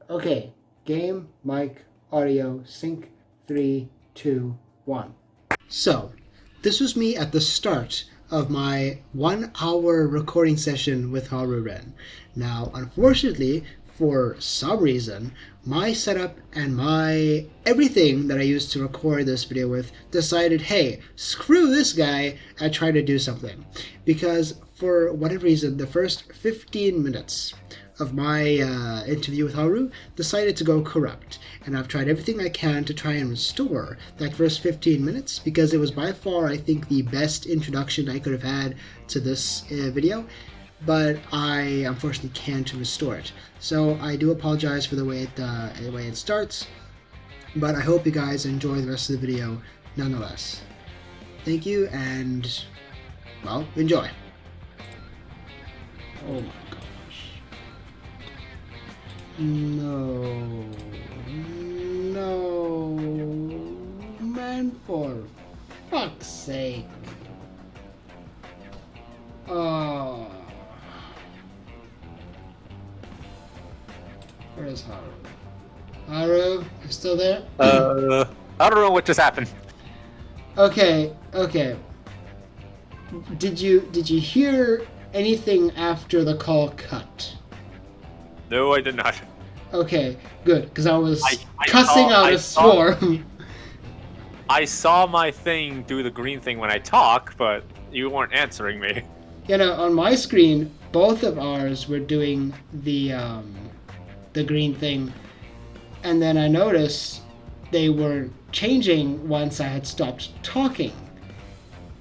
Okay, game, mic, audio, sync, 3, 2, 1. So, this was me at the start of my 1 hour recording session with Haru Ren. Now, unfortunately, for some reason, my setup and my everything that I used to record this video with decided, hey, screw this guy and try to do something. Because for whatever reason, the first 15 minutes of my interview with Haru decided to go corrupt, and I've tried everything I can to try and restore that first 15 minutes because it was by far, I think, the best introduction I could have had to this video, but I unfortunately can't restore it. So I do apologize for the way it starts, but I hope you guys enjoy the rest of the video nonetheless. Thank you, and well, enjoy. Oh my god. No, man, for fuck's sake. Oh. Where is Haru? Haru, you still there? I don't know what just happened. Okay. Did you hear anything after the call cut? No, I did not. Okay, good, because I was cussing out a storm. I saw my thing do the green thing when I talk, but you weren't answering me. You know, on my screen, both of ours were doing the green thing, and then I noticed they were changing once I had stopped talking.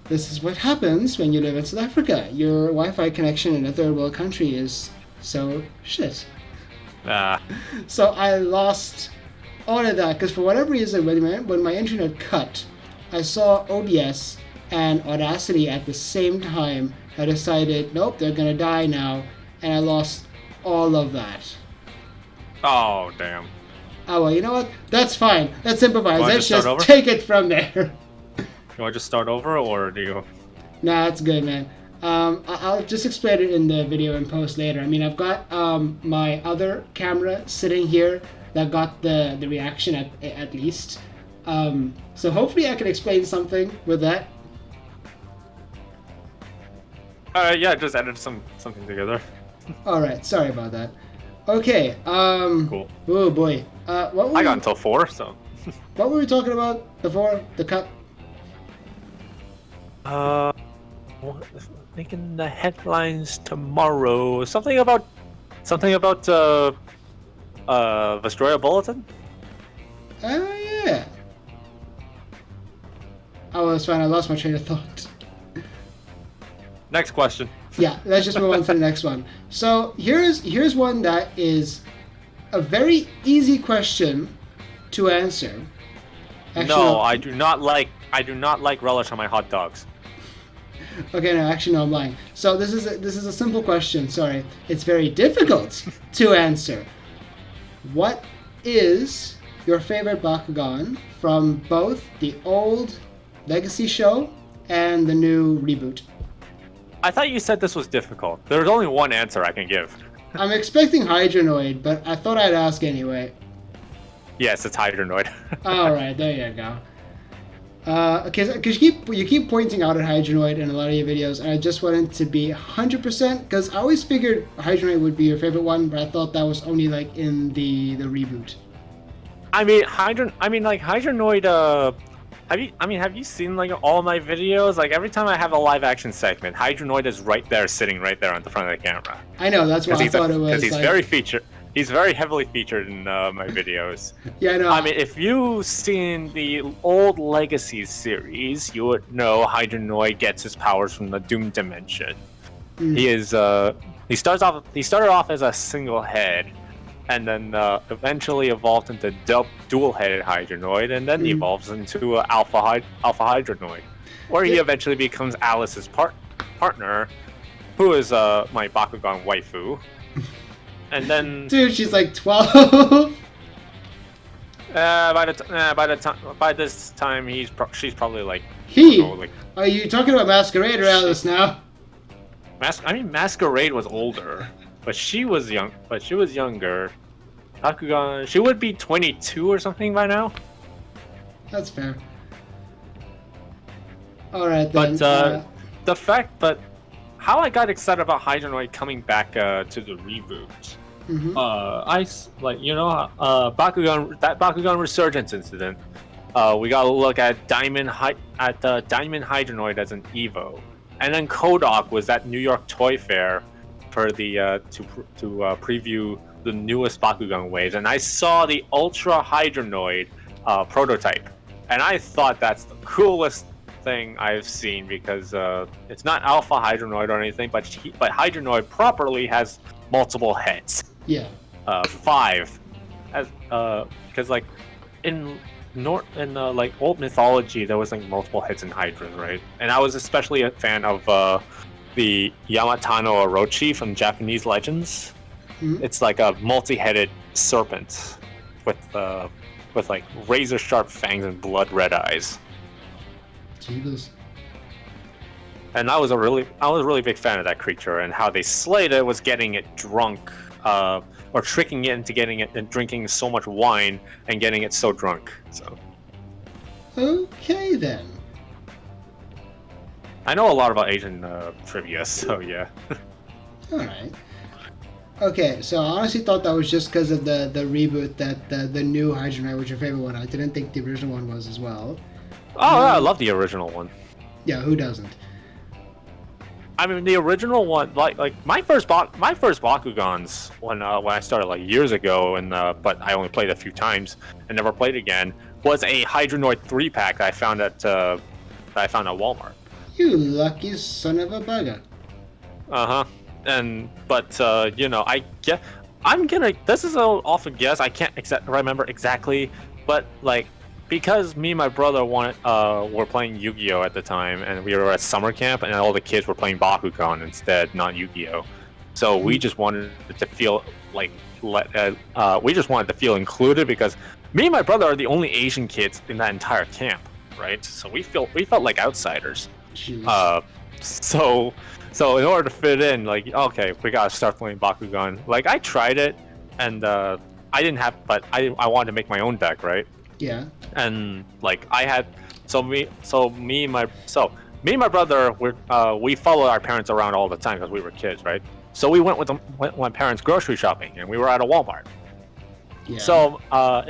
This is what happens when you live in South Africa. Your Wi-Fi connection in a third world country is so shit. So I lost all of that because for whatever reason, when my internet cut, I saw OBS and Audacity at the same time. I decided, nope, they're gonna die now, and I lost all of that. Oh, damn. Oh well, you know what? That's fine. Let's improvise. Let's just over? take it from there. You want to just start over, or do you? Nah, that's good, man. I'll just explain it in the video and post later. I mean, I've got my other camera sitting here that got the reaction at least. So hopefully I can explain something with that. Yeah, just edit something together. All right, sorry about that. Okay. Cool. Oh boy. What were I got until 4, so. What were we talking about before the cut? Making the headlines tomorrow. Something about Vestroya Bulletin? Yeah. Oh, that's fine. I lost my train of thought. Next question. Yeah, let's just move on to the next one. So here's one that is a very easy question to answer. Actually, no, I do not like relish on my hot dogs. Okay, no, actually, no, I'm lying. So this is a simple question. Sorry, it's very difficult to answer. What is your favorite Bakugan from both the old Legacy show and the new reboot? I thought you said this was difficult. There's only one answer I can give. I'm expecting Hydronoid, but I thought I'd ask anyway. Yes, it's Hydronoid. All right, there you go. Because you keep pointing out at Hydronoid in a lot of your videos, and I just wanted to be 100% because I always figured Hydronoid would be your favorite one, but I thought that was only like in the reboot. Hydronoid. Have you seen like all my videos? Like every time I have a live action segment, Hydronoid is right there, sitting right there on the front of the camera. I know, that's why I thought it was. Because he's very featured. He's very heavily featured in my videos. Yeah, I know. I mean, if you've seen the old Legacy series, you would know Hydronoid gets his powers from the Doom Dimension. He is. He started off as a single head, and then eventually evolved into dual-headed Hydronoid, and then evolves into Alpha Hydronoid, where he eventually becomes Alice's partner, who is my Bakugan waifu. And then, dude, she's like 12. By this time, she's probably like. Are you talking about Masquerade or Alice now? Masquerade was older, but she was young. But she was younger. Bakugan. She would be 22 or something by now. That's fair. All right then. But how I got excited about Hydronoid coming back to the reboot. Bakugan Resurgence incident. We got to look at Diamond Hydronoid as an Evo, and then Kodok was at New York Toy Fair for the to preview the newest Bakugan waves, and I saw the Ultra Hydronoid prototype, and I thought that's the coolest thing I've seen because it's not Alpha Hydronoid or anything, but Hydronoid properly has multiple heads. Yeah. 5, as because like in like old mythology there was like multiple heads in Hydra, right? And I was especially a fan of the Yamatano Orochi from Japanese legends. Mm-hmm. It's like a multi-headed serpent with like razor sharp fangs and blood red eyes. Jesus. And I was a really big fan of that creature, and how they slayed it was getting it drunk, or tricking it into getting it and drinking so much wine and getting it so drunk. So. Okay then. I know a lot about Asian trivia, so yeah. All right. Okay, so I honestly thought that was just because of the reboot that the new Hydronoid was your favorite one. I didn't think the original one was as well. Oh, I love the original one. Yeah, who doesn't? I mean, the original one, like my first Bakugans when I started like years ago, and but I only played a few times and never played again, was a Hydronoid 3-pack that I found at Walmart. You lucky son of a bugger. This is an awful guess. I can't remember exactly, but like, because me and my brother were playing Yu-Gi-Oh at the time, and we were at summer camp, and all the kids were playing Bakugan instead, not Yu-Gi-Oh. So we just wanted to feel included, because me and my brother are the only Asian kids in that entire camp, right? So we felt like outsiders. So in order to fit in, like, okay, we gotta start playing Bakugan. Like, I tried it, and I wanted to make my own deck, right? Yeah. And like me and my brother, we followed our parents around all the time because we were kids, right? So we went with my parents grocery shopping, and we were at a Walmart. Yeah. So I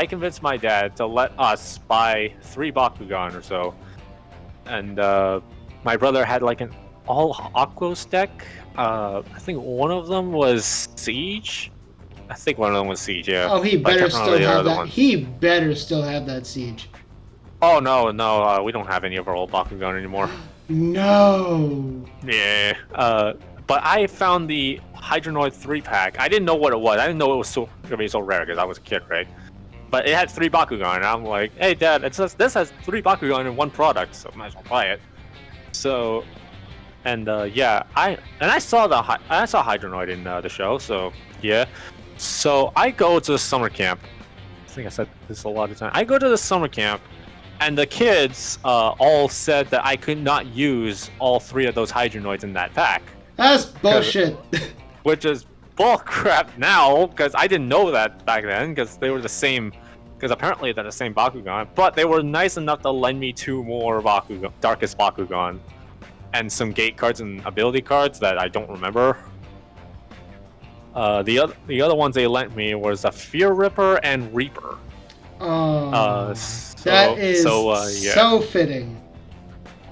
convinced my dad to let us buy 3 Bakugan or so, and my brother had like an all Aquos deck. I think one of them was Siege. Yeah. Oh, he better still have that. He better still have that Siege. Oh no, we don't have any of our old Bakugan anymore. No. Yeah. But I found the Hydronoid 3-pack. I didn't know what it was. I didn't know it was gonna be so rare because I was a kid, right? But it had 3 Bakugan, and I'm like, hey Dad, this has 3 Bakugan in one product, so might as well buy it. So, and yeah, I saw Hydronoid in the show, so yeah. So I go to the summer camp. I think I said this a lot of times. I go to the summer camp, and the kids all said that I could not use all 3 of those Hydronoids in that pack. That's bullshit. Which is bullcrap now, because I didn't know that back then, because they were the same. Because apparently they're the same Bakugan, but they were nice enough to lend me 2 more Darkest Bakugan, and some gate cards and ability cards that I don't remember. The other ones they lent me was a Fear Ripper and Reaper. Oh, that is so fitting.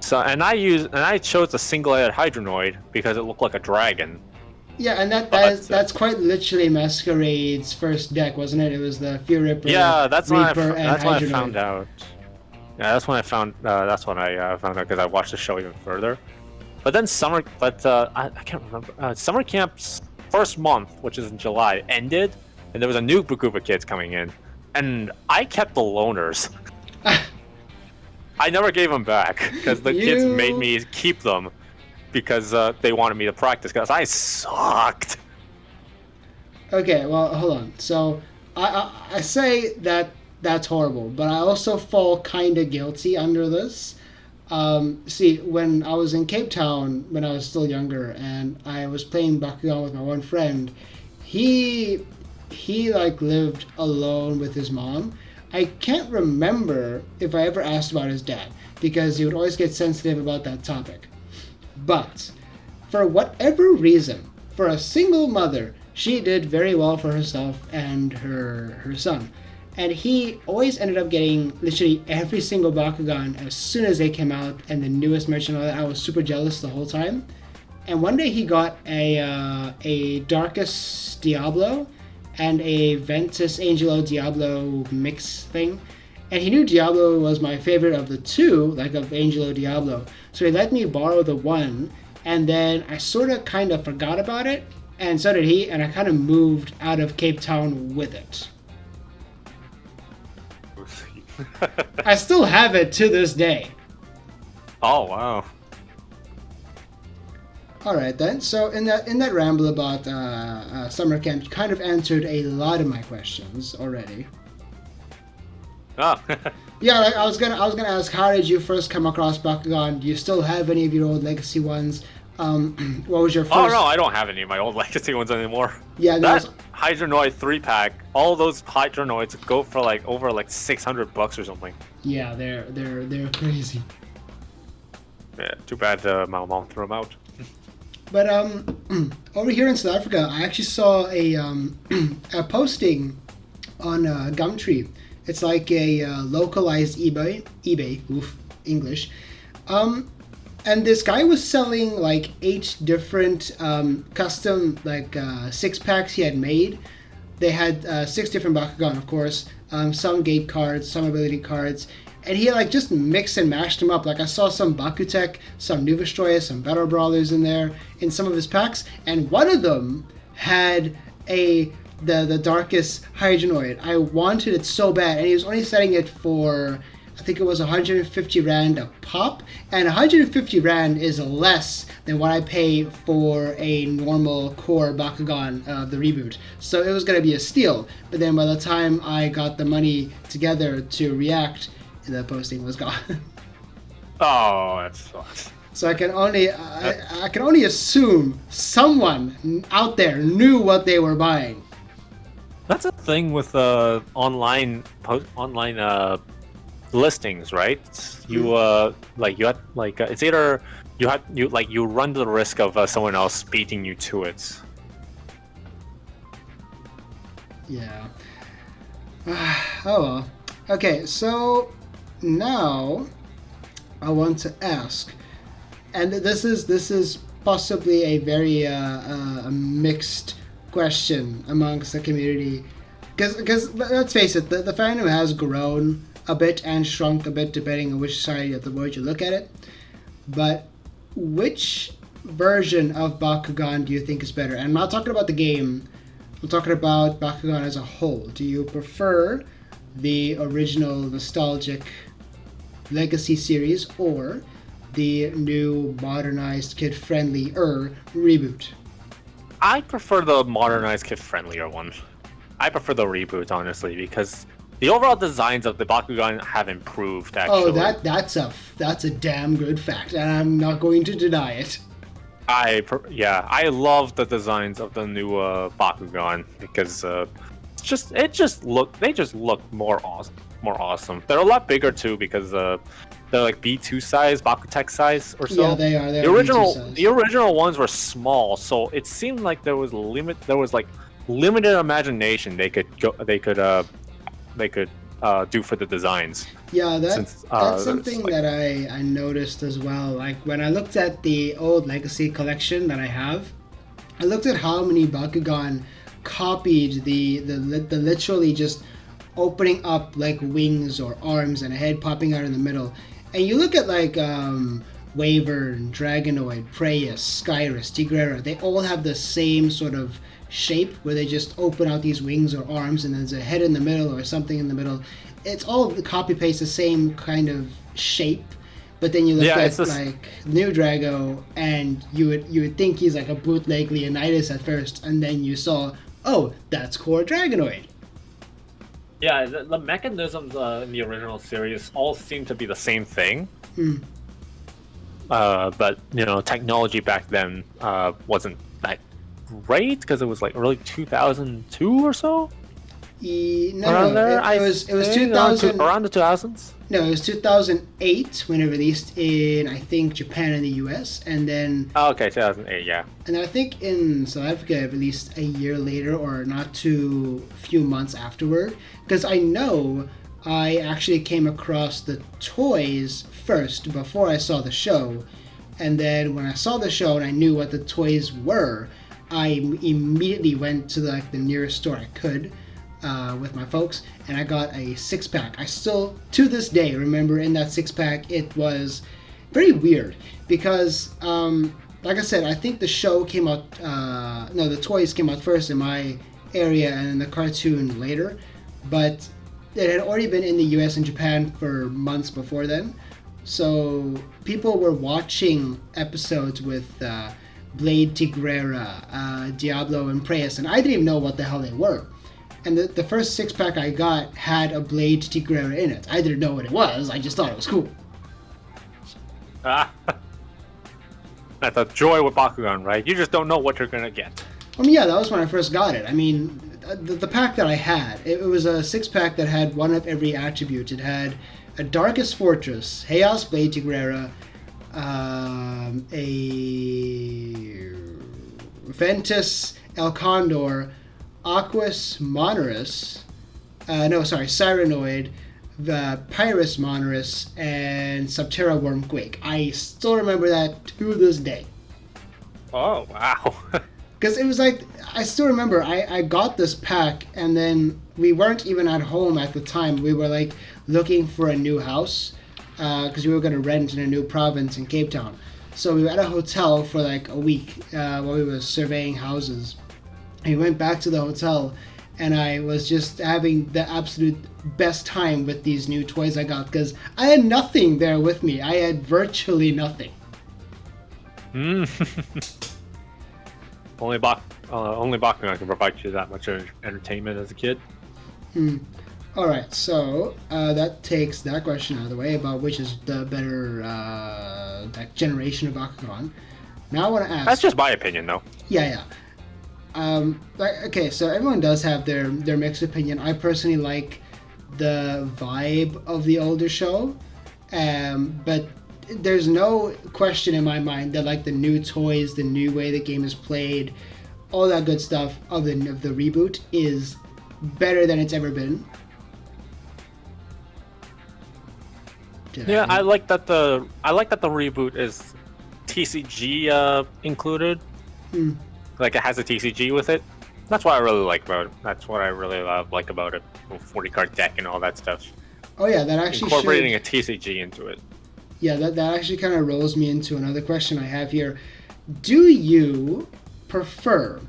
So I chose the single-headed Hydronoid because it looked like a dragon. Yeah, and that's quite literally Masquerade's first deck, wasn't it? It was the Fear Ripper. Yeah, that's when I Hydronoid. found out. Yeah, that's when I found out because I watched the show even further. But then I can't remember. Summer camp's first month, which is in July, ended, and there was a new group of kids coming in, and I kept the loners. I never gave them back because the kids made me keep them because they wanted me to practice because I sucked. Okay, well, hold on. So I say that's horrible, but I also fall kind of guilty under this. See, when I was in Cape Town, when I was still younger, and I was playing Bakugan with my one friend, he he like lived alone with his mom. I can't remember if I ever asked about his dad because he would always get sensitive about that topic. But for whatever reason, for a single mother, she did very well for herself and her son. And he always ended up getting literally every single Bakugan as soon as they came out and the newest merch and all that. I was super jealous the whole time. And one day he got a Darkus Diablo and a Ventus Angelo Diablo mix thing. And he knew Diablo was my favorite of the two, like of Angelo Diablo. So he let me borrow the one, and then I sort of kind of forgot about it, and so did he, and I kind of moved out of Cape Town with it. I still have it to this day. Oh wow. All right then. So in that ramble about summer camp, you kind of answered a lot of my questions already. Oh. Yeah, like I was gonna ask, how did you first come across Bakugan? Do you still have any of your old legacy ones? What was your first? Oh no, I don't have any of my old legacy ones anymore. Yeah, that Hydronoid 3-pack, all those Hydronoids go for like over like $600 or something. Yeah, they're crazy. Yeah, too bad my mom threw them out. But over here in South Africa, I actually saw a posting on Gumtree. It's like a localized eBay, oof, English. And this guy was selling like 8 different custom like 6-packs he had made. They had 6 different Bakugan, of course, some gate cards, some ability cards, and he like just mixed and mashed them up. Like I saw some Bakutech, some New Destroyer, some Battle Brawlers in there in some of his packs, and one of them had the Darkus Hydronoid. I wanted it so bad, and he was only selling it for, I think it was 150 Rand a pop, and 150 Rand is less than what I pay for a normal core Bakugan of the reboot. So it was going to be a steal, but then by the time I got the money together to react, the posting was gone. Oh, that sucks. So I can only assume someone out there knew what they were buying. That's a thing with online listings, right? You it's either you run the risk of someone else beating you to it. Yeah. Oh well. Okay, so now I want to ask, and this is possibly a very mixed question amongst the community, because let's face it, the fandom has grown a bit and shrunk a bit depending on which side of the world you look at it. But which version of Bakugan do you think is better? And I'm not talking about the game, I'm talking about Bakugan as a whole. Do you prefer the original nostalgic Legacy series or the new modernized kid-friendly reboot? I prefer the modernized kid-friendlier one. I prefer the reboot, honestly, because the overall designs of the Bakugan have improved, actually. Oh, that's a damn good fact, and I'm not going to deny it. I love the designs of the new Bakugan because they just look more awesome. They're a lot bigger too because they're like B2 size, BakuTech size or so. Yeah, they are. The original ones were small, so it seemed like there was limited imagination they could do for the designs. Yeah, that's something that I noticed as well. Like when I looked at the old Legacy collection that I have, I looked at how many Bakugan copied the literally just opening up like wings or arms and a head popping out in the middle. And you look at like Wyvern, Dragonoid, Preyas, Skyrus, Tigrera, they all have the same sort of shape where they just open out these wings or arms and there's a head in the middle or something in the middle. It's all copy paste the same kind of shape, but then you look at like New Drago and you would think he's like a bootleg Leonidas at first, and then you saw, oh, that's core Dragonoid. Yeah, the mechanisms in the original series all seem to be the same thing. But technology back then wasn't great because it was like early 2002 or so. No, it was 2000 around the 2000s. No, it was 2008 when it released in, I think, Japan and the US, and then... Oh, okay, 2008, yeah. And I think in South Africa it released a year later, or not too few months afterward, because I know I actually came across the toys first before I saw the show, and then when I saw the show and I knew what the toys were, I immediately went to the nearest store I could, with my folks, and I got a 6-pack. I still, to this day, remember in that 6-pack, it was very weird because, like I said, I think the show came out, the toys came out first in my area and then the cartoon later, but it had already been in the US and Japan for months before then, so people were watching episodes with Blade Tigrera, Diablo, and Preyas, and I didn't even know what the hell they were. And the first 6-pack I got had a Blade Tigrera in it. I didn't know what it was, I just thought it was cool. That's the joy with Bakugan, right? You just don't know what you're gonna get. Yeah, that was when I first got it. I mean, the pack that I had, it was a 6-pack that had one of every attribute. It had a Darkest Fortress, Chaos Blade Tigrera, a Ventus El Condor, Aquas Monorus, Cyranoid, the Pyrus Monorus, and Subterra Wormquake. I still remember that to this day. Oh, wow. Because it was like, I still remember, I got this pack, and then we weren't even at home at the time. We were like looking for a new house, because we were going to rent in a new province in Cape Town. So we were at a hotel for like a week while we were surveying houses. We went back to the hotel, and I was just having the absolute best time with these new toys I got, because I had nothing there with me. I had virtually nothing. Only Bakugan can provide you that much entertainment as a kid. Alright, so that takes that question out of the way about which is the better that generation of Bakugan. Now I want to ask... That's just my opinion, though. Yeah. Okay, so everyone does have their mixed opinion. I personally like the vibe of the older show, but there's no question in my mind that like the new toys, the new way the game is played, all that good stuff of the reboot is better than it's ever been. I like that the reboot is TCG included. Like it has a TCG with it. That's what I really like about it. That's what I really like about it. 40 card deck and all that stuff. Oh yeah, that actually incorporating a TCG into it. Yeah, that actually kind of rolls me into another question I have here. Do you prefer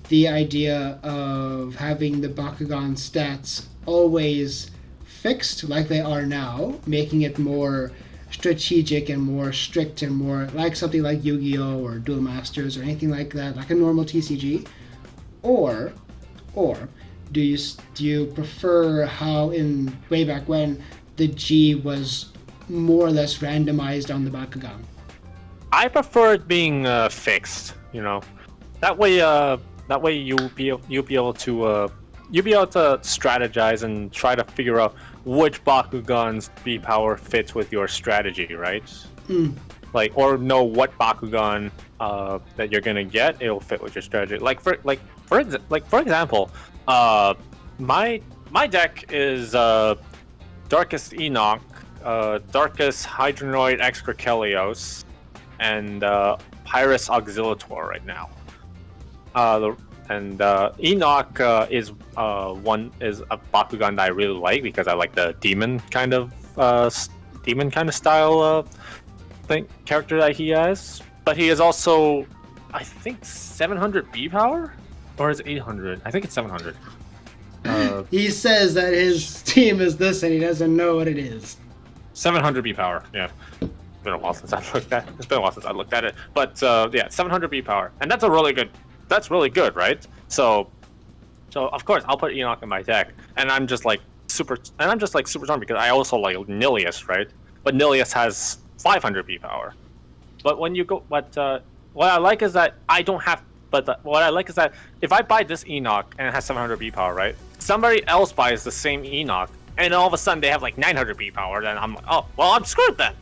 the idea of having the Bakugan stats always fixed like they are now, making it more strategic and more strict and more like something like Yu-Gi-Oh! Or Duel Masters or anything like that, like a normal TCG? Or do you prefer how in way back when the G was more or less randomized on the Bakugan? I prefer it being fixed. That way you'll be able to strategize and try to figure out which Bakugan's B power fits with your strategy, right? Or know what Bakugan that you're gonna get. It'll fit with your strategy. For example, my deck is Darkest Enoch, Darkest Hydronoid X Krikelios, and Pyrus Auxiliator right now. Enoch is a Bakugan that I really like because I like the demon kind of style character that he has. But he is also, I think, 700 B power, or is it 800? I think it's 700. He says that his team is this, and he doesn't know what it is. 700 B power. Yeah. It's been a while since I looked at it. But 700 B power, and that's really good, right? So of course I'll put Enoch in my deck, and I'm just like super charmed because I also like Nilius, right? But Nilius has 500 B power. But when you go, what I like is that I don't have But what I like is that if I buy this Enoch and it has 700 B power, right? Somebody else buys the same Enoch, and all of a sudden they have like 900 B power. Then I'm like, oh, well, I'm screwed then.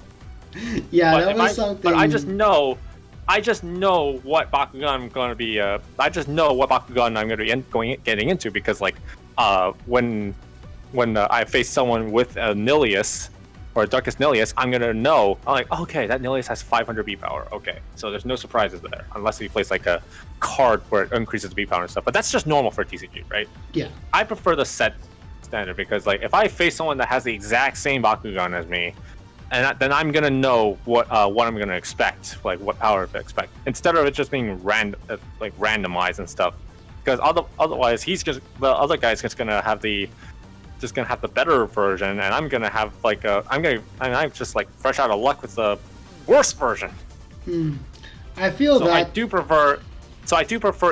Yeah, but that was something. But I just know what Bakugan I'm going to be. I just know what Bakugan I'm going to be getting into because like when I face someone with a Nilius or a Darkus Nilius, I'm gonna know. I'm like, okay, that Nilius has 500 B power. Okay, so there's no surprises there, unless he plays like a card where it increases the B power and stuff. But that's just normal for TCG, right? Yeah. I prefer the set standard because, like, if I face someone that has the exact same Bakugan as me, and then I'm gonna know what I'm gonna expect, like what power to expect, instead of it just being randomized and stuff. Because otherwise, the other guy's just gonna have the better version, and I'm gonna have I'm just like fresh out of luck with the worst version. I feel that I do prefer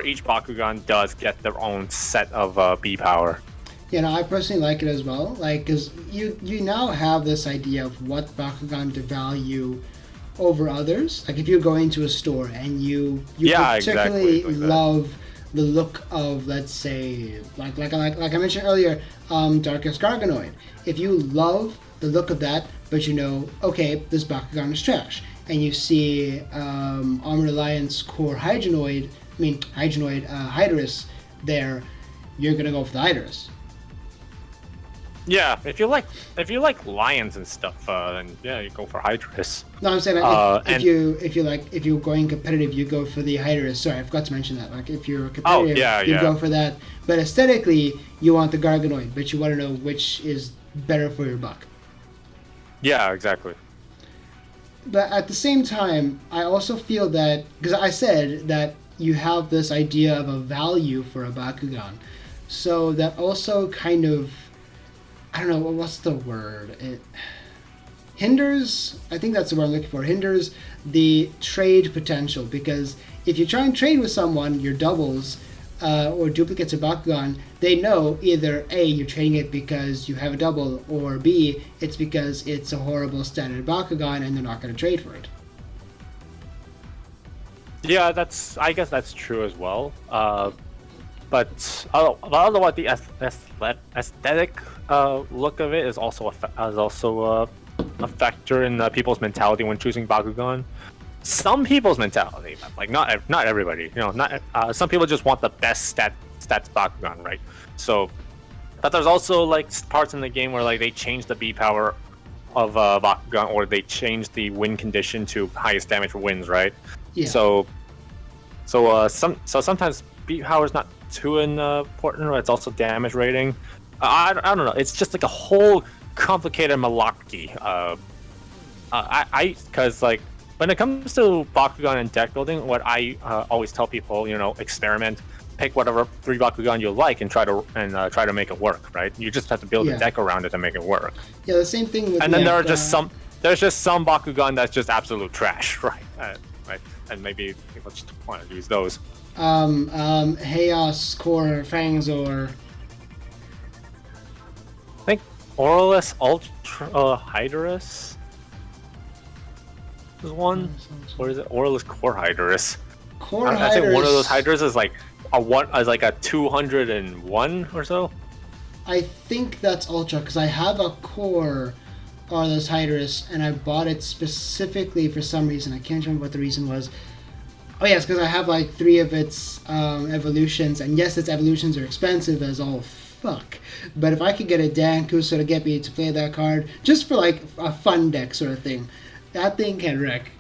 each Bakugan does get their own set of B power. You know, I personally like it as well, like because you now have this idea of what Bakugan to value over others. Like if you go into a store and you particularly exactly love the look of, let's say, like I mentioned earlier, Darkus Garganoid. If you love the look of that, but you know, okay, this Bakugan is trash, and you see Armored Alliance Core Hydroid Hydorus there, you're gonna go for the Hydorus. Yeah, if you like lions and stuff, then yeah, you go for Hydorus. No, I'm saying if you're going competitive, you go for the Hydorus. Sorry, I forgot to mention that. Like if you're competitive, you go for that. But aesthetically, you want the Garganoid, but you want to know which is better for your buck. Yeah, exactly. But at the same time, I also feel that, because I said that you have this idea of a value for a Bakugan, so that also kind of, I don't know, what's the word? It hinders, I think that's the word I'm looking for, hinders the trade potential, because if you try and trade with someone, your doubles or duplicates of Bakugan, they know either A, you're trading it because you have a double, or B, it's because it's a horrible standard Bakugan and they're not going to trade for it. Yeah, I guess that's true as well. But otherwise, the aesthetic look of it is also a factor in people's mentality when choosing Bakugan. Some people's mentality, like not everybody. You know, some people just want the best stats Bakugan, right? So, but there's also like parts in the game where like they change the B power of Bakugan, or they change the win condition to highest damage wins, right? Yeah. So sometimes B power is not too important, or it's also damage rating. I don't know. It's just like a whole complicated malarkey. Because like when it comes to Bakugan and deck building, what I always tell people, you know, experiment, pick whatever 3 Bakugan you like, and try to make it work. Right? You just have to build a deck around it to make it work. Yeah, the same thing with. And then there's just some Bakugan that's just absolute trash, right? Right, and maybe people just want to use those. Chaos Core Fangs, or I think Aurelus Ultra Hydorus is one, or is it Aurelus Core Hydorus? I think one of those Hydorus is like a 201 or so. I think that's Ultra, because I have a Core Aurelus Hydorus, and I bought it specifically for some reason. I can't remember what the reason was. Oh yes, because I have like 3 of its evolutions, and yes, its evolutions are expensive as all fuck. But if I could get a Dan Kuso to get me to play that card, just for like a fun deck sort of thing, that thing can wreck.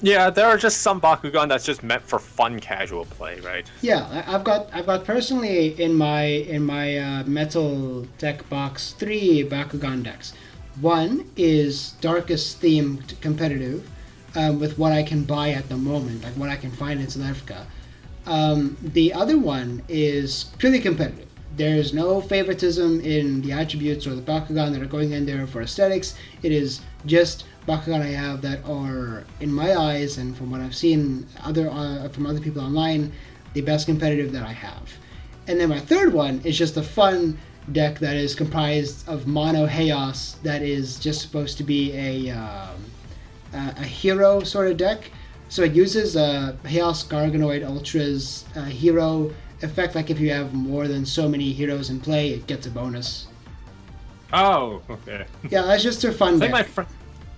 Yeah, there are just some Bakugan that's just meant for fun, casual play, right? Yeah, I've got personally in my metal deck box 3 Bakugan decks. One is Darkus themed competitive. With what I can buy at the moment, like what I can find in South Africa. The other one is purely competitive. There's no favoritism in the attributes or the Bakugan that are going in there for aesthetics. It is just Bakugan I have that are, in my eyes, and from what I've seen from other people online, the best competitive that I have. And then my third one is just a fun deck that is comprised of mono chaos that is just supposed to be a hero sort of deck, So it uses Chaos Garganoid Ultra's hero effect. Like if you have more than so many heroes in play, it gets a bonus. Oh, okay. Yeah, that's just a fun deck.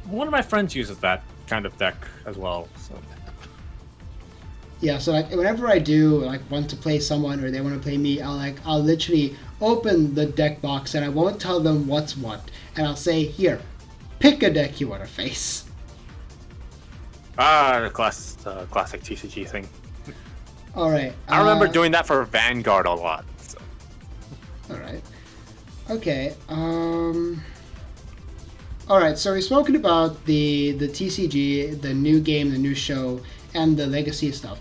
One of my friends uses that kind of deck as well. So. Yeah, so like whenever I do want to play someone or they want to play me, I'll literally open the deck box and I won't tell them what's what, and I'll say, here, pick a deck you want to face. The classic TCG thing. All right. I remember doing that for Vanguard a lot. So. All right. Okay. All right. So we've spoken about the TCG, the new game, the new show, and the legacy stuff.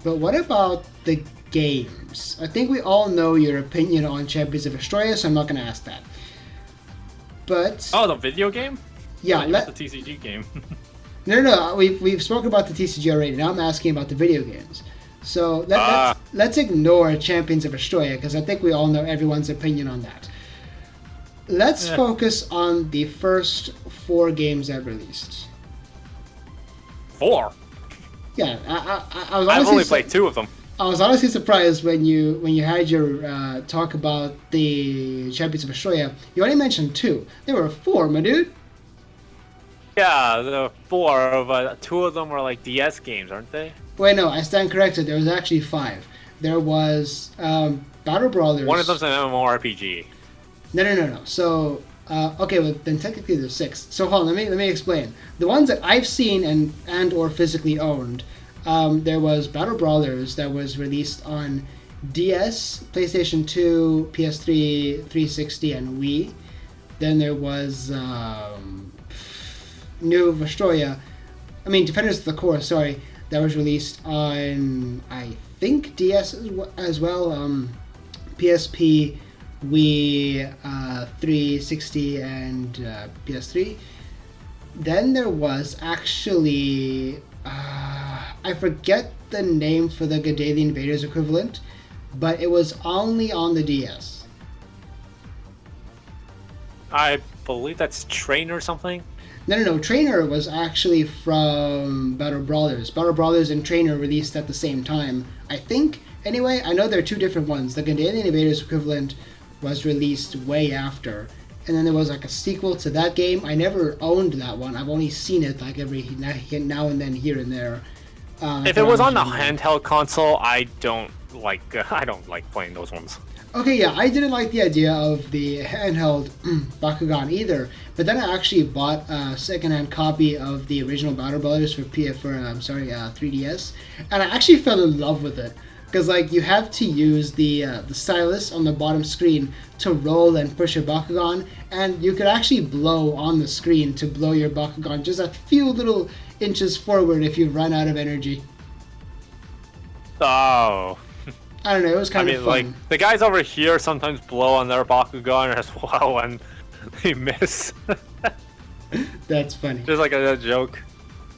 But what about the games? I think we all know your opinion on Champions of Astroya, so I'm not going to ask that. But the video game? Yeah, the TCG game. No. We've spoken about the TCG already. Now I'm asking about the video games. So let's ignore Champions of Astroya because I think we all know everyone's opinion on that. Let's focus on the first 4 games I've released. 4? Yeah, I've only played 2 of them. I was honestly surprised when you had your talk about the Champions of Astroya. You only mentioned 2. There were 4, my dude. Yeah, there were 4, but 2 of them were like DS games, aren't they? Wait, no, I stand corrected. There was actually 5. There was Battle Brawlers. One of them's an MMORPG. No. So, okay, well then technically there's 6. So hold on, let me explain. The ones that I've seen and or physically owned, there was Battle Brawlers that was released on DS, PlayStation 2, PS3, 360, and Wii. Then there was New Vestroya. I mean, Defenders of the Core, sorry. That was released on, I think, DS as well. PSP, Wii, 360, and PS3. Then there was actually, I forget the name for the Good Day the Invaders equivalent, but it was only on the DS. I believe that's Train or something. No. Trainer was actually from Battle Brawlers. Battle Brawlers and Trainer released at the same time, I think. Anyway, I know they're 2 different ones. The Gandalian Invaders equivalent was released way after. And then there was like a sequel to that game. I never owned that one. I've only seen it like every now and then here and there. If it was on the handheld console, I don't like playing those ones. Okay, yeah, I didn't like the idea of the handheld Bakugan either, but then I actually bought a secondhand copy of the original Battle Brothers for 3DS, and I actually fell in love with it because like you have to use the stylus on the bottom screen to roll and push your Bakugan, and you could actually blow on the screen to blow your Bakugan just a few little inches forward if you run out of energy. Oh. I don't know, it was kind of fun. Like, the guys over here sometimes blow on their Bakugan as well and they miss. That's funny. Just like a joke.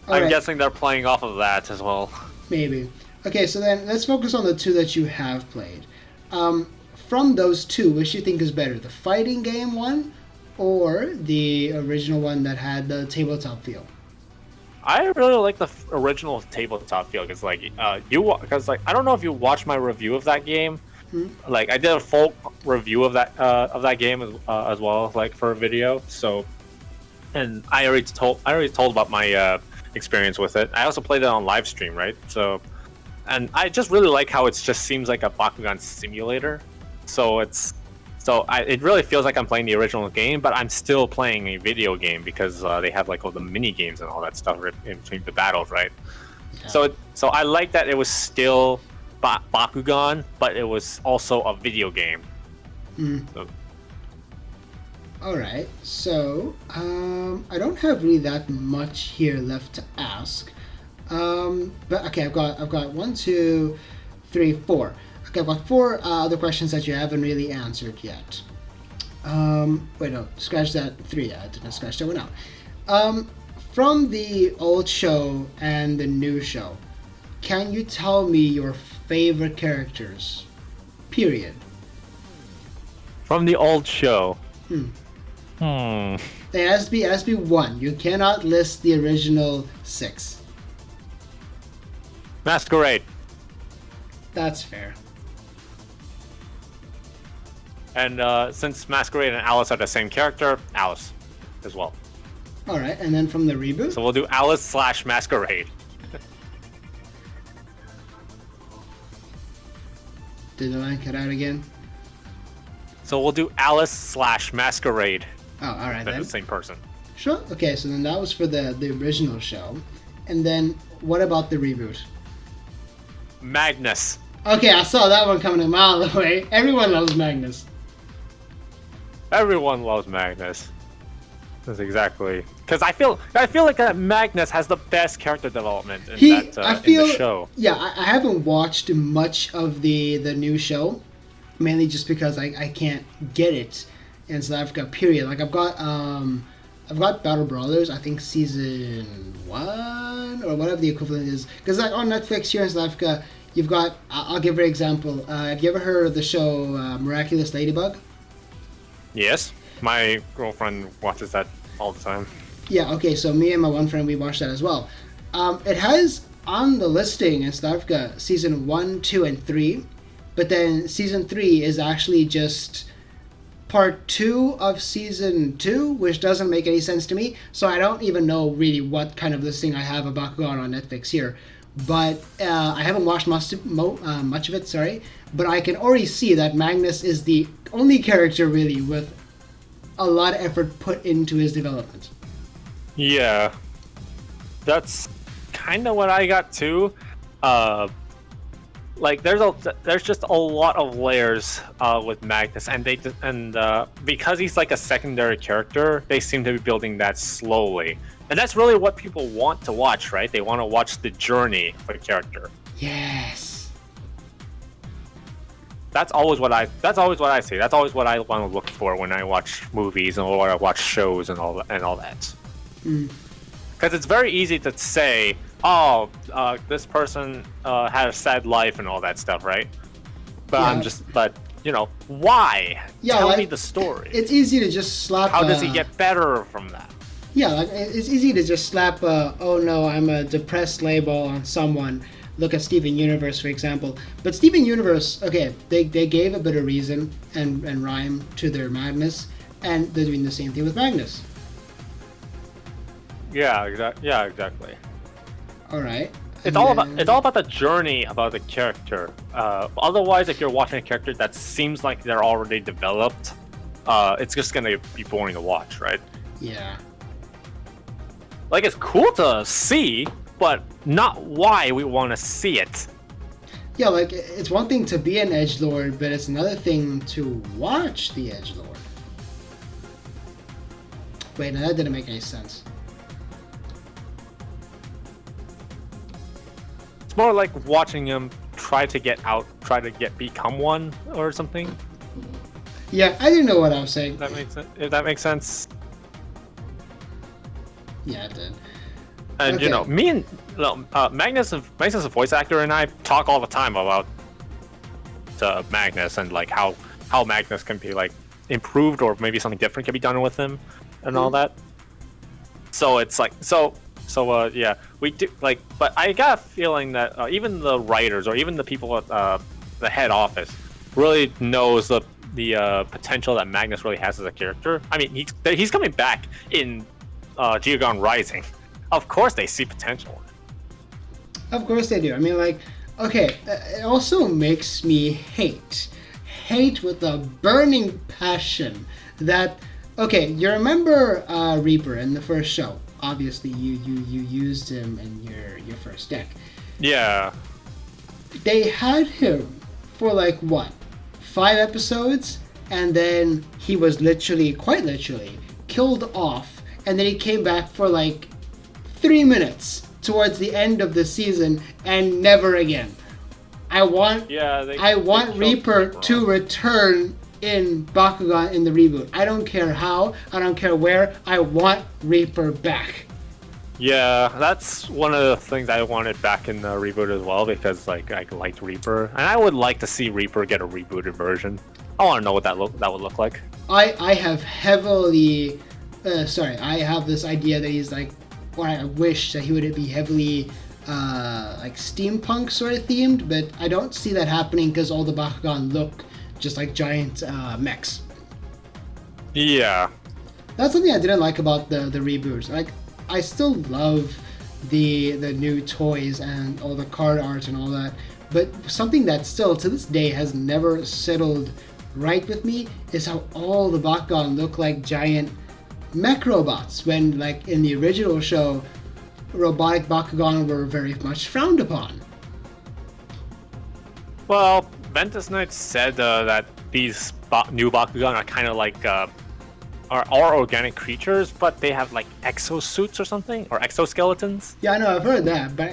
I'm guessing they're playing off of that as well. Maybe. Okay, so then let's focus on the 2 that you have played. From those 2, which do you think is better? The fighting game one or the original one that had the tabletop feel? I really like the original tabletop feel because, like, I don't know if you watched my review of that game. Mm-hmm. Like, I did a full review of that game as well, like for a video. So, and I already told about my experience with it. I also played it on live stream, right? So, and I just really like how it just seems like a Bakugan simulator. So it really feels like I'm playing the original game, but I'm still playing a video game because they have like all the mini games and all that stuff in between the battles, right? Yeah. So I like that it was still Bakugan, but it was also a video game. Mm. So. All right. So I don't have really that much here left to ask. But okay, I've got 1, 2, 3, 4. Okay, I've got 4 other questions that you haven't really answered yet. Wait, no, scratch that 3. I didn't scratch that one out. From the old show and the new show, can you tell me your favorite characters? Period. From the old show. It has to be 1. You cannot list the original 6. Masquerade. That's fair. And since Masquerade and Alice are the same character, Alice as well. All right, and then from the reboot? So we'll do Alice / Masquerade. Did the line cut out again? So we'll do Alice / Masquerade. Oh, all right They're then. the same person. Sure. Okay, so then that was for the original show. And then what about the reboot? Magnus. Okay, I saw that one coming a mile away. Everyone loves Magnus. Everyone loves Magnus. That's exactly because I feel like that Magnus has the best character development in in the show. Yeah, I haven't watched much of the new show, mainly just because I can't get it in South Africa. Period. Like I've got Battle Brawlers. I think season 1 or whatever the equivalent is. Because like on Netflix here in South Africa, you've got. I'll give you an example. Have you ever heard of the show Miraculous Ladybug? Yes, my girlfriend watches that all the time. Yeah, okay, so me and my one friend, we watched that as well. It has on the listing in South Africa season 1, 2, and 3, but then season 3 is actually just part 2 of season 2, which doesn't make any sense to me, so I don't even know really what kind of listing I have of Bakugan on Netflix here. But I haven't watched much of it, sorry, but I can already see that Magnus is the only character really with a lot of effort put into his development. Yeah, that's kind of what I got too. Like there's just a lot of layers with Magnus, and because he's like a secondary character, they seem to be building that slowly, and that's really what people want to watch, right? They want to watch the journey of a character. Yes. That's always what I see. That's always what I want to look for when I watch movies and or I watch shows and all that. Because it's very easy to say, oh, this person had a sad life and all that stuff, right? But yeah. you know, why? Yeah, Tell like, me the story. It's easy to just slap. How does he get better from that? Yeah, like it's easy to just slap. Oh no, I'm a depressed label on someone. Look at Steven Universe, for example. But Steven Universe, okay, they gave a bit of reason and rhyme to their madness, and they're doing the same thing with Magnus. Yeah, exactly. All right. It's all about the journey about the character. Otherwise, if you're watching a character that seems like they're already developed, it's just gonna be boring to watch, right? Yeah. Like it's cool to see, but not why we want to see it. Yeah, like it's one thing to be an edgelord, but it's another thing to watch the edgelord. Wait, no, that didn't make any sense. It's more like watching him try to become one or something. Yeah, I didn't know what I was saying. If that makes sense. Yeah, it did. And okay. You know, me and Magnus, a voice actor, and I talk all the time about Magnus and like how Magnus can be like improved or maybe something different can be done with him and all that. So it's like yeah, we do like, but I got a feeling that even the writers or even the people at the head office really knows the potential that Magnus really has as a character. I mean, he's coming back in Geogon Rising. Of course they see potential. Of course they do. I mean, like, okay, it also makes me hate with a burning passion that, okay, you remember Reaper in the first show. Obviously, you used him in your first deck. Yeah. They had him for like, what, 5 episodes? And then he was quite literally, killed off. And then he came back for like 3 minutes towards the end of the season and never again. I want Reaper to return in Bakugan in the reboot. I don't care how, I don't care where, I want Reaper back. Yeah, that's one of the things I wanted back in the reboot as well, because like I liked Reaper, and I would like to see Reaper get a rebooted version. I want to know what that would look like. I have I have this idea that he's like, or I wish that he would be heavily like steampunk sort of themed, but I don't see that happening because all the Bakugan look just like giant mechs. Yeah. That's something I didn't like about the reboot. Like, I still love the new toys and all the card art and all that, but something that still to this day has never settled right with me is how all the Bakugan look like giant mech robots, when like in the original show, robotic Bakugan were very much frowned upon. Well, Ventus Knight said that these new Bakugan are kind of like are organic creatures, but they have like exosuits or something, or exoskeletons. Yeah, I know, I've heard that, but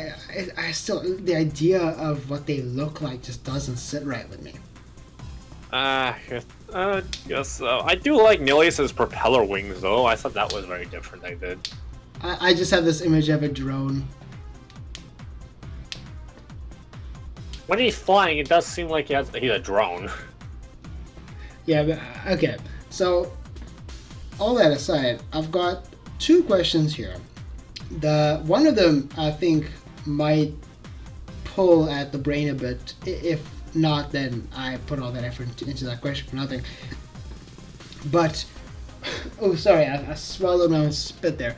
I still, the idea of what they look like just doesn't sit right with me. Yes so. I do like Nilius's propeller wings, though. I thought that was very different. I did. I just have this image of a drone. When he's flying, it does seem like he's a drone. Yeah, but okay. So, all that aside, I've got two questions here. One of them I think might pull at the brain a bit. If not, then I put all that effort into that question for nothing. But, oh, sorry, I swallowed my own spit there.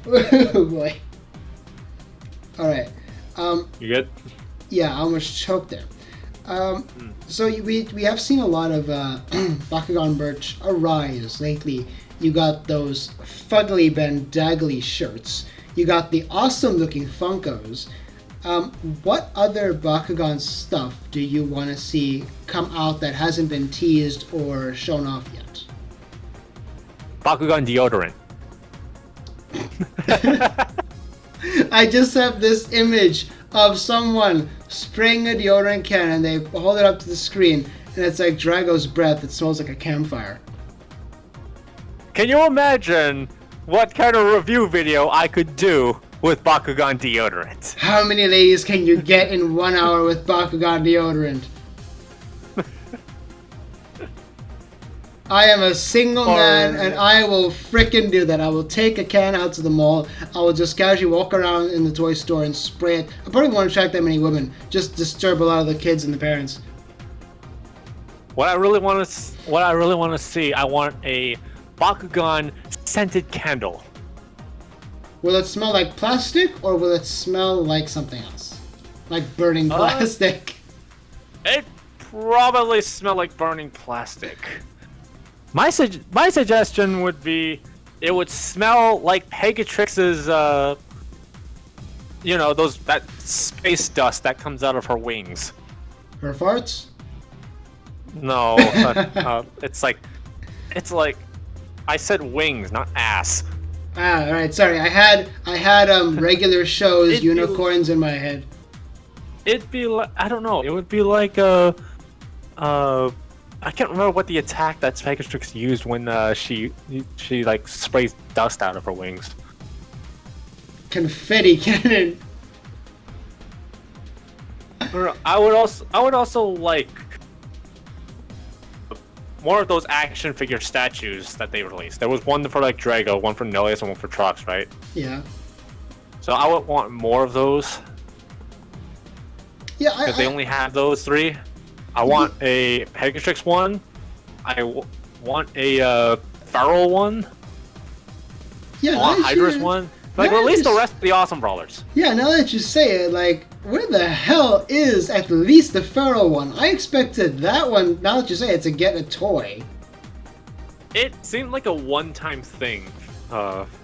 Oh boy. All right. You good? Yeah, I almost choked there. So we have seen a lot of Bakugan merch arise lately. You got those fuggly Bendaggly shirts. You got the awesome looking Funkos. What other Bakugan stuff do you want to see come out that hasn't been teased or shown off yet? Bakugan deodorant. I just have this image of someone spraying a deodorant can and they hold it up to the screen and it's like Drago's breath. It smells like a campfire. Can you imagine what kind of review video I could do with Bakugan deodorant? How many ladies can you get in 1 hour with Bakugan deodorant? I am a single man and I will frickin' do that. I will take a can out to the mall. I will just casually walk around in the toy store and spray it. I probably won't attract that many women. Just disturb a lot of the kids and the parents. What I really want to see, I want a Bakugan scented candle. Will it smell like plastic or will it smell like something else? Like burning plastic? It probably smell like burning plastic. My suggestion would be it would smell like Pegatrix's, that space dust that comes out of her wings. Her farts? No, it's like I said wings, not ass. Ah, all right. Sorry, I had regular shows unicorns in my head. It'd be like, I don't know. It would be like I can't remember what the attack that Pegatrix used when she like sprays dust out of her wings. Confetti cannon. I would also like more of those action figure statues that they released. There was one for like Drago, one for Nelius, and one for Trox, right? Yeah. So I would want more of those. Yeah, because they only have those three. I want a Pegatrix one. I want a Feral one. Yeah, I want Hydra's one. Like, release the rest of the Awesome Brawlers. Yeah, now that you say it, like, where the hell is at least the Feral one? I expected that one, now that you say it, to get a toy. It seemed like a one-time thing,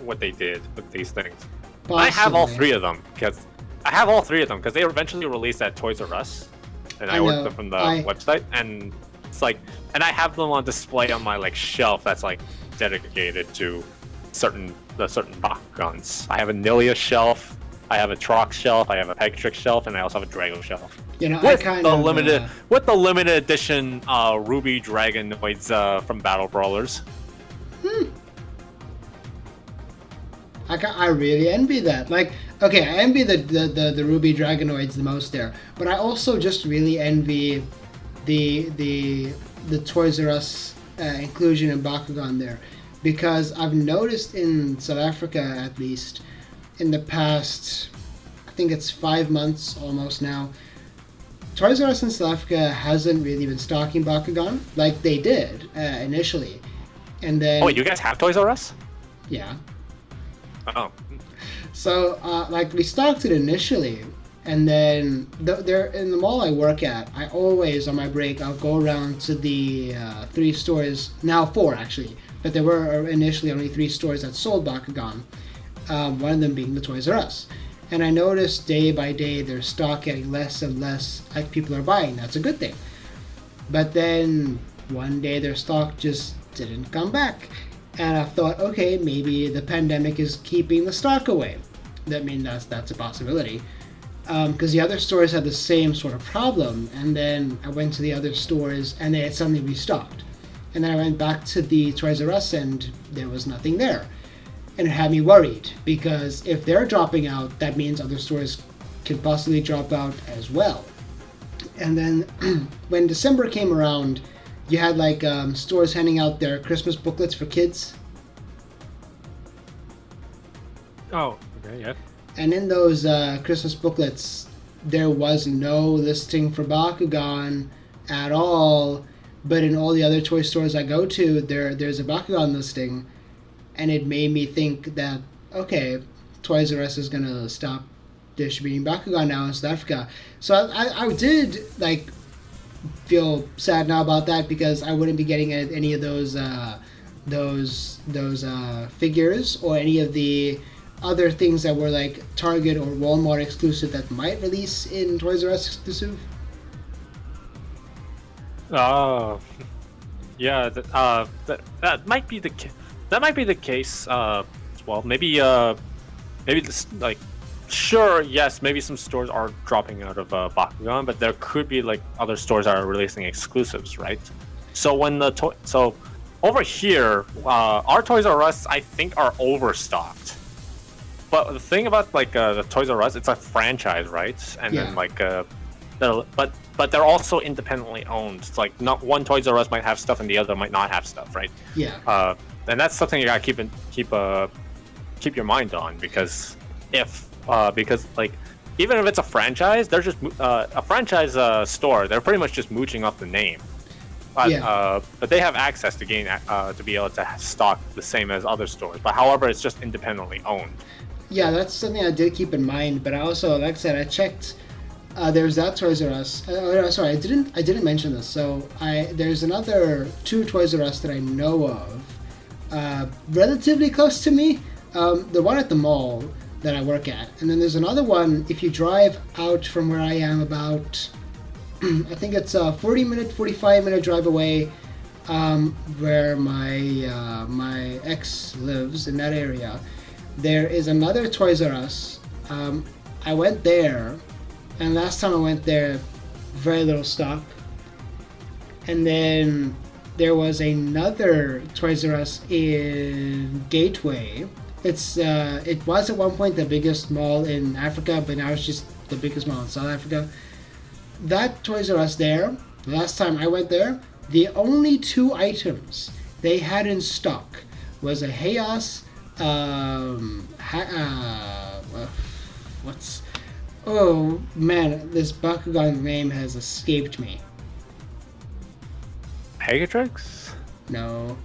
what they did with these things. Possibly. I have all three of them, because they eventually released at Toys R Us. And I ordered them from the website, and it's like, and I have them on display on my like shelf that's like dedicated to certain Bakugans. I have a Nilia shelf, I have a Trox shelf, I have a Pegatrix shelf, and I also have a Drago shelf. You know, with the limited edition Ruby Dragonoids from Battle Brawlers. I really envy that. Like, okay, I envy the Ruby Dragonoids the most there, but I also just really envy the Toys R Us inclusion in Bakugan there, because I've noticed in South Africa, at least, in the past think it's 5 months almost now. Toys R Us in South Africa hasn't really been stocking Bakugan like they did initially. And then... Oh, wait, you guys have Toys R Us? Yeah. Oh. So, like, we stocked it initially, and then there in the mall I work at, I always, on my break, I'll go around to the 3 stores, now 4 actually, but there were initially only 3 stores that sold Bakugan, one of them being the Toys R Us. And I noticed day by day their stock getting less and less, like people are buying. That's a good thing. But then one day their stock just didn't come back. And I thought, okay, maybe the pandemic is keeping the stock away. That's a possibility. Because the other stores had the same sort of problem. And then I went to the other stores and they had suddenly restocked. And then I went back to the Toys R Us and there was nothing there. And it had me worried, because if they're dropping out, that means other stores could possibly drop out as well. And then when December came around, you had like stores handing out their Christmas booklets for kids. Oh, okay, yeah. And in those Christmas booklets, there was no listing for Bakugan at all. But in all the other toy stores I go to, there's a Bakugan listing. And it made me think that, okay, Toys R Us is going to stop distributing Bakugan now in South Africa. So I did, like, feel sad now about that, because I wouldn't be getting any of those figures or any of the other things that were, like, Target or Walmart exclusive that might release in Toys R Us exclusive. Oh, yeah, that might be the case. That might be the case. Well, maybe this, like, sure, yes, maybe some stores are dropping out of Bakugan, but there could be like other stores that are releasing exclusives, right? So when so over here, our Toys R Us, I think, are overstocked. But the thing about like the Toys R Us, it's a franchise, right? And then like but they're also independently owned. It's like not one Toys R Us might have stuff and the other might not have stuff, right? Yeah. And that's something you gotta keep your mind on, because like even if it's a franchise, they're just a franchise store. They're pretty much just mooching off the name, but they have access to to be able to stock the same as other stores. But however, it's just independently owned. Yeah, that's something I did keep in mind. But I also, like I said, I checked. There's that Toys R Us. Sorry, I didn't mention this. So there's another 2 Toys R Us that I know of. Relatively close to me, the one at the mall that I work at, and then there's another one if you drive out from where I am about I think it's a 45-minute drive away, where my ex lives, in that area. There is another Toys R Us. I went there, and last time I went there, very little stock. And then there was another Toys R Us in Gateway. It was at one point the biggest mall in Africa, but now it's just the biggest mall in South Africa. That Toys R Us there, last time I went there, the only 2 items they had in stock was a Chaos, oh man, this Bakugan name has escaped me. Pegatrix? No.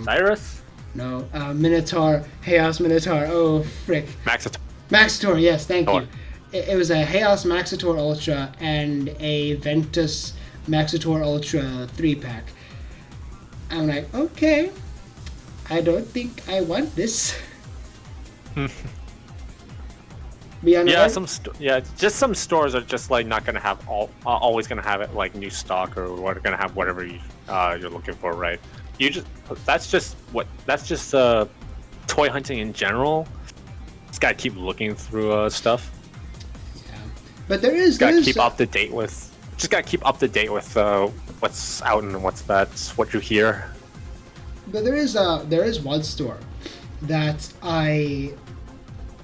Cyrus? No. Minotaur. Chaos Minotaur. Oh, frick. Maxitor, yes, thank you. It was a Chaos Maxitor Ultra and a Ventus Maxitor Ultra 3-pack. I'm like, okay, I don't think I want this. Just some stores are just like not gonna have always gonna have it like new stock, or what are gonna have whatever you're looking for, right? That's just toy hunting in general. Just gotta keep looking through stuff. Yeah, but just gotta keep up to date with what's out and what you hear. But there is one store that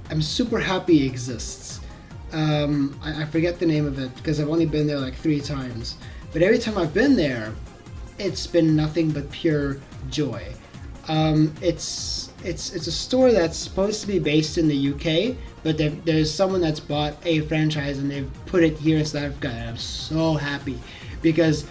I'm super happy exists. I forget the name of it because I've only been there like 3 times. But every time I've been there, it's been nothing but pure joy. It's it's a store that's supposed to be based in the UK, but there's someone that's bought a franchise and they've put it here in South Africa, and I'm so happy because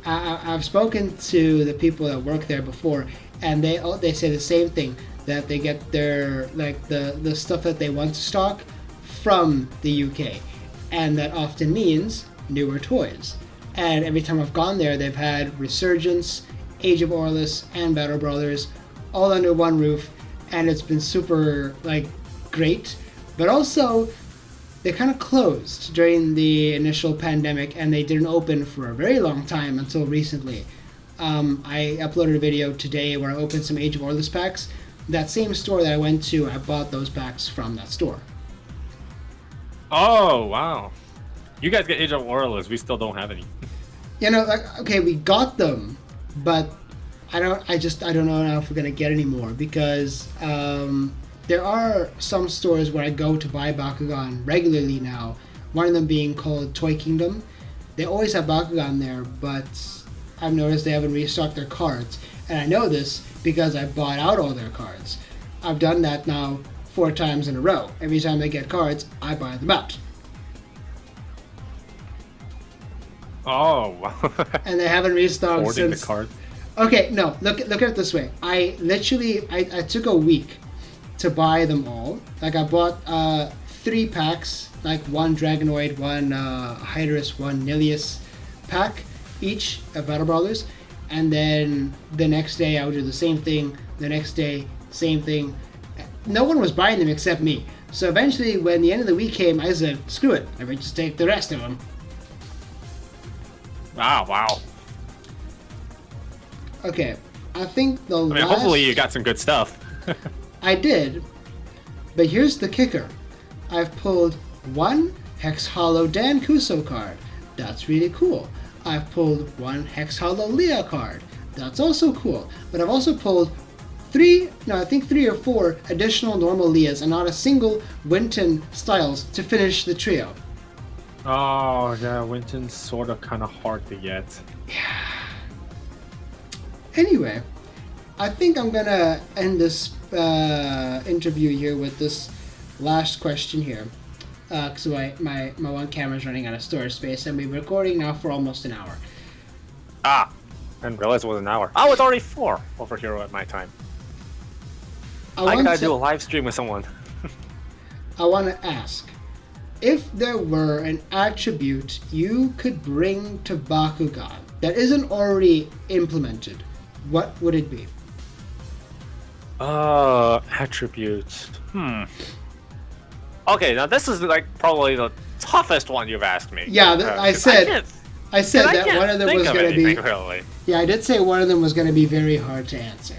I've spoken to the people that work there before, and they say the same thing, that they get their the stuff that they want to stock from the UK, and that often means newer toys. And every time I've gone there, they've had Resurgence, Age of Orlus, and Battle Brothers all under one roof, and it's been super great. But also, they kind of closed during the initial pandemic, and they didn't open for a very long time until recently. I uploaded a video today where I opened some Age of Orlus packs. That same store that I went to, I bought those packs from that store. Oh, wow. You guys get Age of Orlus, we still don't have any. Okay, we got them, but I don't know now if we're gonna get any more, because there are some stores where I go to buy Bakugan regularly now. One of them being called Toy Kingdom. They always have Bakugan there, but I've noticed they haven't restocked their cards, and I know this because I bought out all their cards. I've done that now 4 times in a row. Every time they get cards, I buy them out. Oh, wow. And they haven't restocked Hoarding since. The cards. Okay, no. Look at it this way. I took a week to buy them all. I bought 3 packs, 1 Dragonoid, 1 Hydrus, 1 Nilius pack each of Battle Brawlers, and then the next day I would do the same thing. The next day, same thing. No one was buying them except me. So eventually, when the end of the week came, I said, "Screw it! I might just take the rest of them." Wow. Okay, I think hopefully you got some good stuff. I did, but here's the kicker. I've pulled 1 Hex Hollow Dan Kuso card. That's really cool. I've pulled 1 Hex Hollow Leah card. That's also cool. But I've also pulled 3 or 4 additional normal Leahs and not a single Winton Styles to finish the trio. Oh, yeah, Winton's sort of kind of hard to get. Yeah. Anyway, I think I'm gonna end this interview here with this last question here. Because my one camera's running out of storage space, and we've been recording now for almost an hour. I didn't realize it was an hour. Oh, it's already 4 over here at my time. I gotta do a live stream with someone. I want to ask, if there were an attribute you could bring to Bakugan that isn't already implemented, what would it be? Attributes. Okay, now this is probably the toughest one you've asked me. Yeah, I said that one of them was going to be. Really. Yeah, I did say one of them was going to be very hard to answer.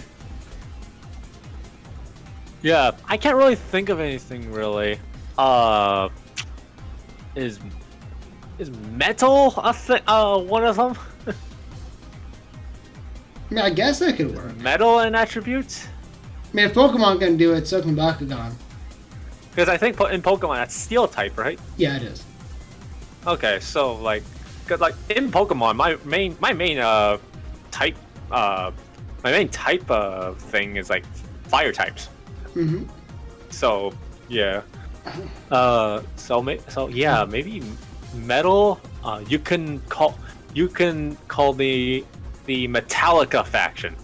Yeah, I can't really think of anything really. Is metal a thing? One of them? I mean, I guess that could work. Metal and attributes? I mean, if Pokemon can do it, so can Bakugan. Because I think in Pokemon that's Steel type, right? Yeah, it is. Okay, so in Pokemon, my main type thing is fire types. Mm-hmm. So yeah. Maybe metal. You can call the Metallica faction.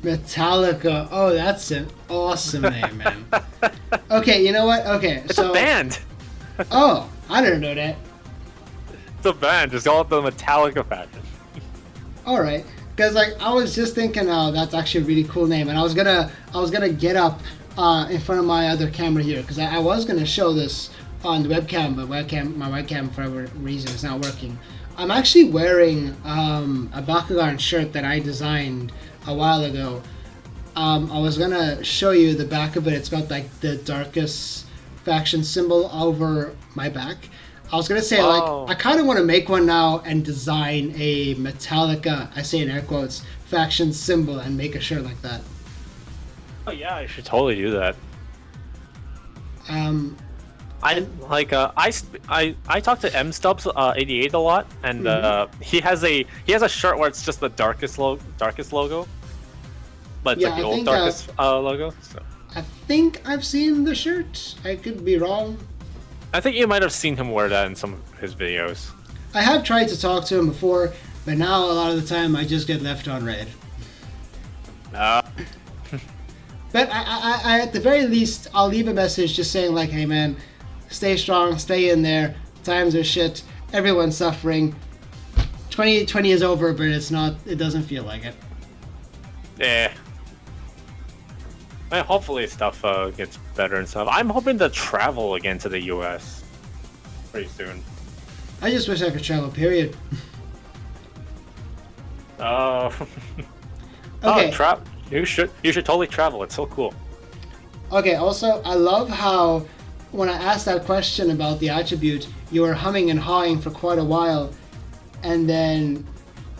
Metallica. Oh, that's an awesome name, man. Okay, you know what? Okay, it's a band. Oh, I didn't know that. It's a band. Just call it the Metallica faction. All right, because I was just thinking, oh, that's actually a really cool name, and I was gonna get up in front of my other camera here, because I was gonna show this on the webcam, but my webcam for whatever reason is not working. I'm actually wearing a Bakugan shirt that I designed a while ago. I was gonna show you the back of it. It's got the Darkus faction symbol over my back. I was gonna say I kind of want to make one now and design a Metallica, I say in air quotes, faction symbol and make a shirt like that. Oh yeah, I should totally do that. I talk to M Stubbs 88 a lot, and he has a shirt where it's just the Darkus logo. but it's Yeah, like the I old think, Darkus logo. So I think I've seen the shirt. I could be wrong. I think you might have seen him wear that in some of his videos. I have tried to talk to him before, but now a lot of the time I just get left on red. But I, at the very least, I'll leave a message just saying like, hey man, stay strong, stay in there. Times are shit. Everyone's suffering. 2020 is over, but it's not. It doesn't feel like it. Yeah. Well, hopefully stuff gets better and stuff. I'm hoping to travel again to the U.S. pretty soon. I just wish I could travel. Period. Okay. Oh, you should totally travel. It's so cool. Okay. Also, I love how when I asked that question about the attribute, you were humming and hawing for quite a while, and then,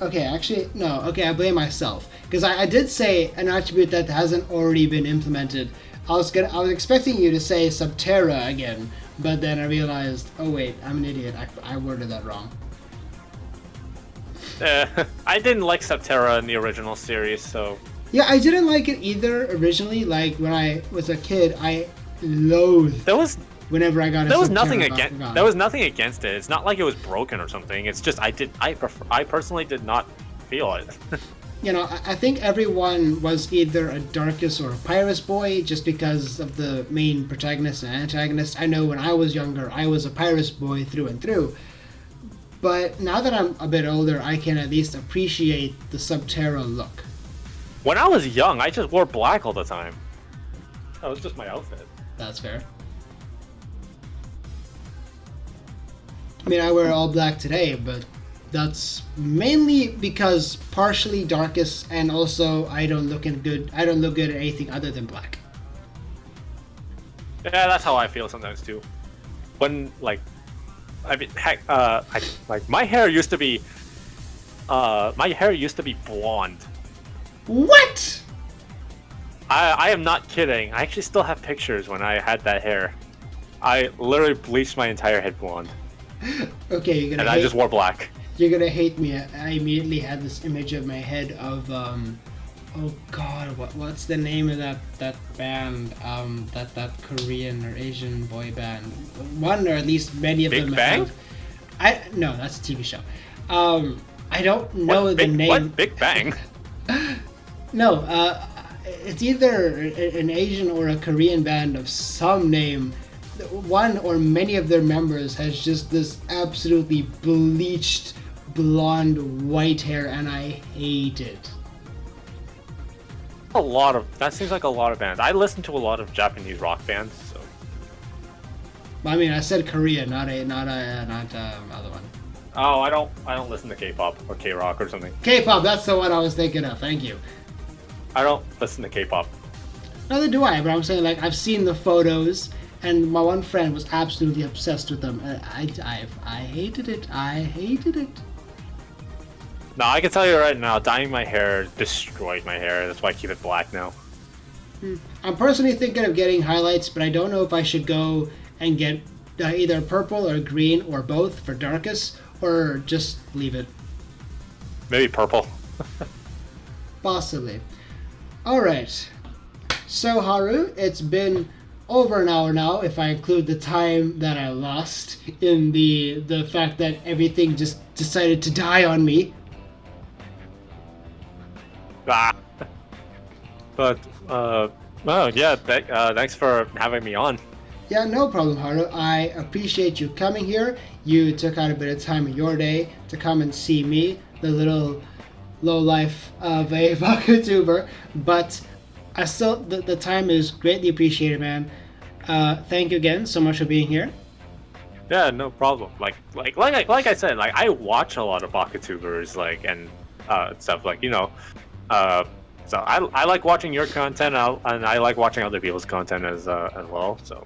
okay, actually no. Okay, I blame myself because I did say an attribute that hasn't already been implemented. I was expecting you to say Subterra again, but then I realized, oh wait, I'm an idiot. I worded that wrong. I didn't like Subterra in the original series, so. Yeah, I didn't like it either originally. Like when I was a kid, I loathed. Whenever I got there was nothing against it. It's not like it was broken or something. It's just I personally did not feel it. You know, I think everyone was either a Darkus or a Pyrus boy just because of the main protagonist and antagonist. I know when I was younger, I was a Pyrus boy through and through. But now that I'm a bit older, I can at least appreciate the Subterra look. When I was young, I just wore black all the time. That was just my outfit. That's fair. I mean, I wear all black today, but that's mainly because partially Darkus, and also I don't look good at anything other than black. Yeah, that's how I feel sometimes too. When like, I mean, heck, my hair used to be blonde. What? I am not kidding. I actually still have pictures when I had that hair. I literally bleached my entire head blonde. Okay, I just wore black. You're gonna hate me. I immediately had this image of my head of oh god, what's the name of that band? That Korean or Asian boy band. One or at least many of them. Big Bang? No, that's a TV show. I don't know the name. What Big Bang? No, it's either an Asian or a Korean band of some name. One or many of their members has just this absolutely bleached blonde white hair, and I hate it. That seems like a lot of bands. I listen to a lot of Japanese rock bands, so. I mean, I said Korea, not other one. Oh, I don't listen to K-pop or K-rock or something. K-pop, that's the one I was thinking of. Thank you. I don't listen to K-pop. Neither do I, but I'm saying like I've seen the photos. And my one friend was absolutely obsessed with them. I hated it. I hated it. No, I can tell you right now, dyeing my hair destroyed my hair. That's why I keep it black now. I'm personally thinking of getting highlights, but I don't know if I should go and get either purple or green or both for Darkus, or just leave it. Maybe purple. Possibly. Alright. So, Haru, it's been over an hour now, if I include the time that I lost in the fact that everything just decided to die on me. But well, yeah. Thanks for having me on. Yeah, no problem, Haru. I appreciate you coming here. You took out a bit of time in your day to come and see me, the little lowlife of a BakuTuber, but I still the time is greatly appreciated, man. Thank you again so much for being here. Yeah, no problem. Like I said, like I watch a lot of BakuTubers, like and stuff like so I like watching your content, and I like watching other people's content as well. So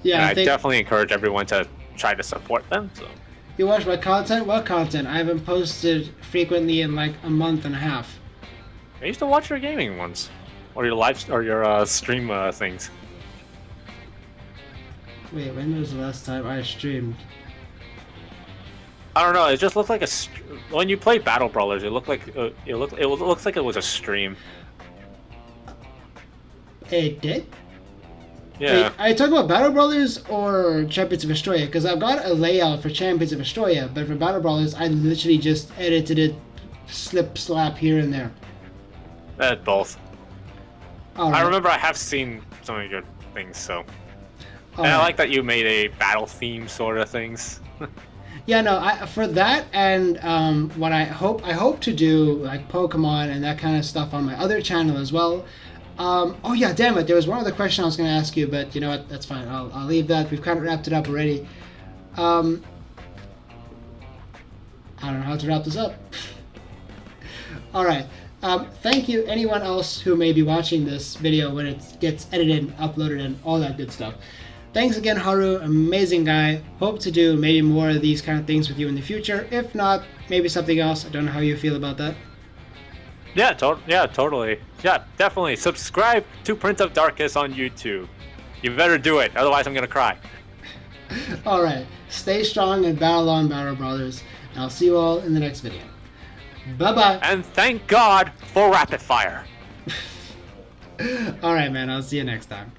yeah, I definitely encourage everyone to try to support them. So you watch my content? What content? I haven't posted frequently in like a month and a half. I used to watch your gaming ones, or your live or your stream things. Wait, when was the last time I streamed? I don't know. It just looked like when you play Battle Brawlers. It looked like it looks like it was a stream. It did? Yeah. Wait, are you talking about Battle Brothers or Champions of Estoria? Because I've got a layout for Champions of Estoria, but for Battle Brothers, I literally just edited it, slip, slap here and there. Both. All right. I remember I have seen some of your things, so. All And I right. like that you made a battle theme sort of things. Yeah, no, for that and what I hope to do, like Pokemon and that kind of stuff on my other channel as well. Oh yeah, damn it, there was one other question I was going to ask you, but you know what, that's fine, I'll leave that. We've kind of wrapped it up already. I don't know how to wrap this up. Alright, thank you anyone else who may be watching this video when it gets edited and uploaded and all that good stuff. Thanks again, Haru, amazing guy. Hope to do maybe more of these kind of things with you in the future. If not, maybe something else. I don't know how you feel about that. Yeah, totally. Yeah, definitely. Subscribe to Prince of Darkus on YouTube. You better do it, otherwise I'm gonna cry. Alright, stay strong and battle on, Battle Brothers. And I'll see you all in the next video. Bye-bye. And thank God for rapid fire. Alright, man, I'll see you next time.